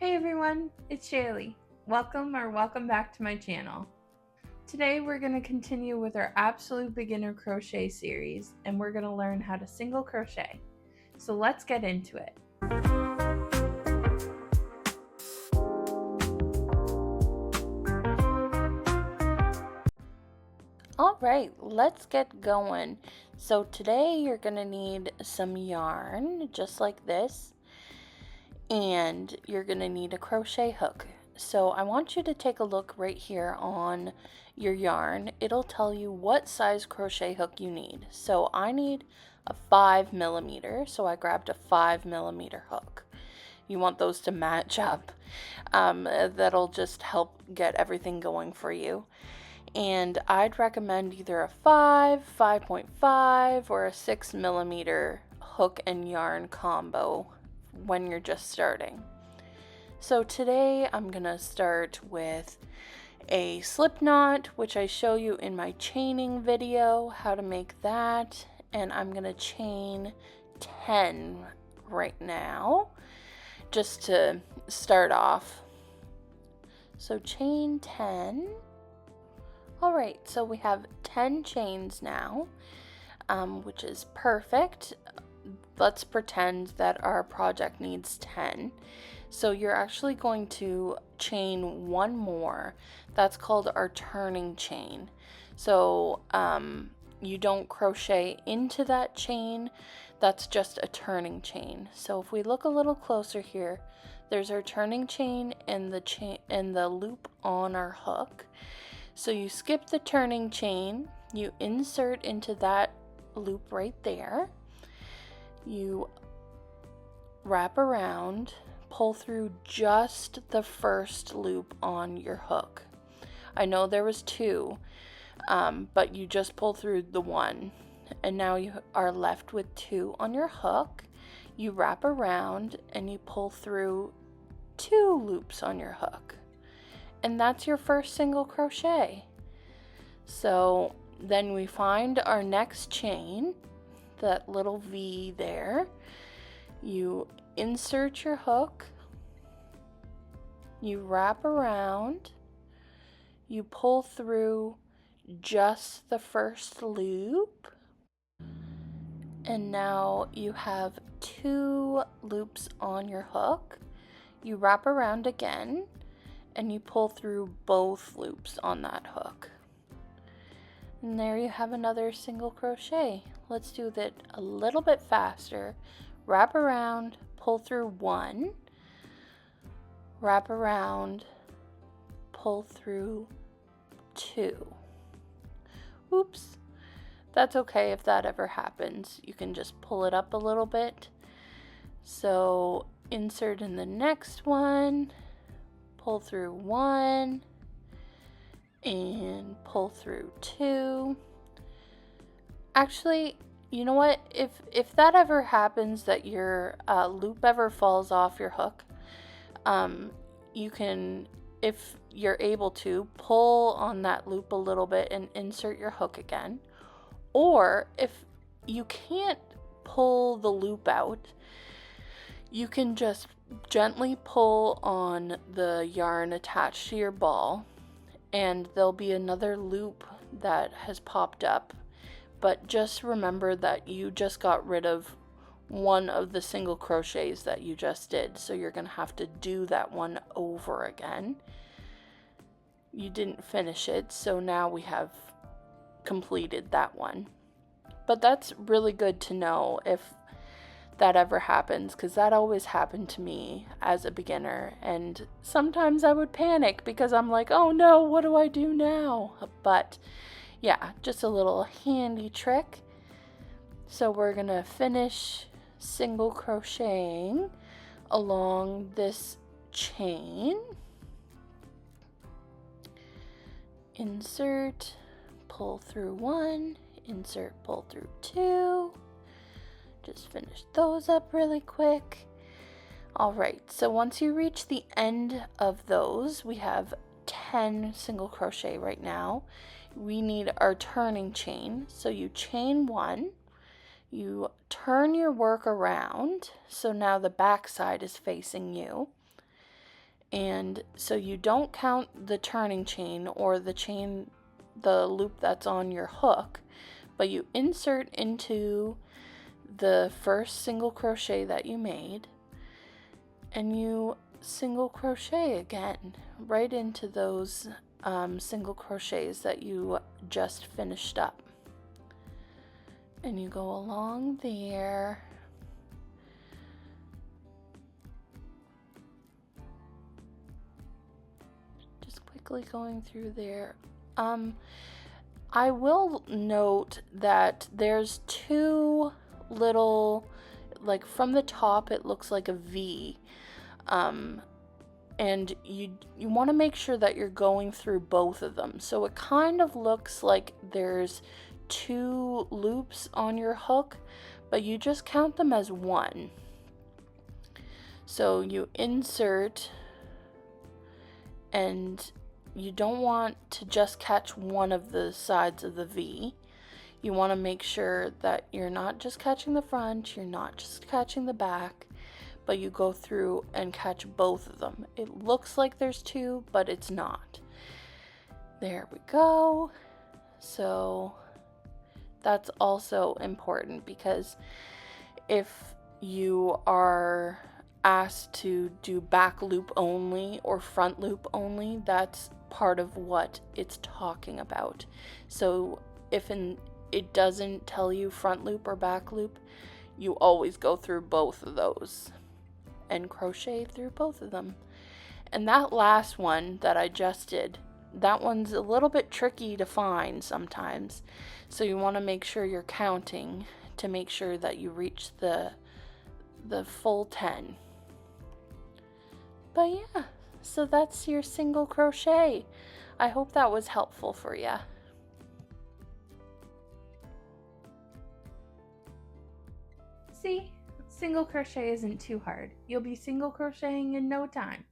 Hey everyone, it's Shaylee. Welcome back to my channel. Today we're going to continue with our absolute beginner crochet series and we're going to learn how to single crochet. So let's get into it. Alright, let's get going. So today you're going to need some yarn just like this, and you're going to need a crochet hook. So I want you to take a look right here on your yarn. It'll tell you what size crochet hook you need. So I need a 5mm, so I grabbed a 5mm hook. You want those to match up. That'll just help get everything going for you. And I'd recommend either a 5.5, or a 6mm hook and yarn combo when you're just starting. So today I'm gonna start with a slip knot, which I show you in my chaining video how to make that, and I'm gonna chain 10 right now just to start off. So chain 10. Alright, so we have 10 chains now, which is perfect. Let's pretend that our project needs 10. So you're actually going to chain one more. That's called our turning chain. So you don't crochet into that chain. That's just a turning chain. So if we look a little closer here, there's our turning chain and the loop on our hook. So you skip the turning chain, you insert into that loop right there, you wrap around, pull through just the first loop on your hook. I know there was two, but you just pull through the one, and now you are left with two on your hook. You wrap around and you pull through 2 loops on your hook. And that's your first single crochet. So then we find our next chain, that little V there. You insert your hook, you wrap around, you pull through just the first loop, and now you have 2 loops on your hook. You wrap around again, and you pull through both loops on that hook. And there you have another single crochet. Let's do that a little bit faster. Wrap around, pull through 1, wrap around, pull through 2. Oops, that's okay if that ever happens. You can just pull it up a little bit. So insert in the next one, pull through 1 and pull through 2. Actually, you know what, if that ever happens, that your loop ever falls off your hook, you can, if you're able to, pull on that loop a little bit and insert your hook again. Or if you can't pull the loop out, you can just gently pull on the yarn attached to your ball, and there'll be another loop that has popped up. But just remember that you just got rid of one of the single crochets that you just did, so you're gonna have to do that one over again. You didn't finish it, so now we have completed that one. But that's really good to know if that ever happens, because that always happened to me as a beginner, and sometimes I would panic because I'm like, oh no, what do I do now? But yeah, just a little handy trick. So we're gonna finish single crocheting along this chain. Insert, pull through 1, insert, pull through 2. Just finish those up really quick. Alright, so once you reach the end of those, we have 10 single crochet right now. We need our turning chain. So you chain 1, you turn your work around, so now the back side is facing you. And so you don't count the turning chain or the loop that's on your hook, but you insert into the first single crochet that you made, and you single crochet again right into those single crochets that you just finished up. And you go along there. Just quickly going through there. I will note that there's two little, like from the top it looks like a V. And you want to make sure that you're going through both of them. So it kind of looks like there's two loops on your hook, but you just count them as one. So you insert, and you don't want to just catch one of the sides of the V. You want to make sure that you're not just catching the front, you're not just catching the back, but you go through and catch both of them. It looks like there's two, but it's not. There we go. So that's also important, because if you are asked to do back loop only or front loop only, that's part of what it's talking about. So if it doesn't tell you front loop or back loop, you always go through both of those and crochet through both of them. And that last one that I just did, that one's a little bit tricky to find sometimes, so you want to make sure you're counting to make sure that you reach the full 10. But yeah, so that's your single crochet. I hope that was helpful for you. See, single crochet isn't too hard. You'll be single crocheting in no time.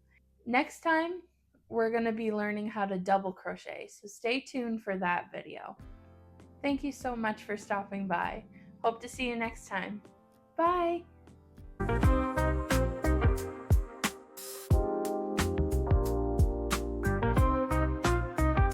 Next time, we're going to be learning how to double crochet, so stay tuned for that video. Thank you so much for stopping by. Hope to see you next time. Bye!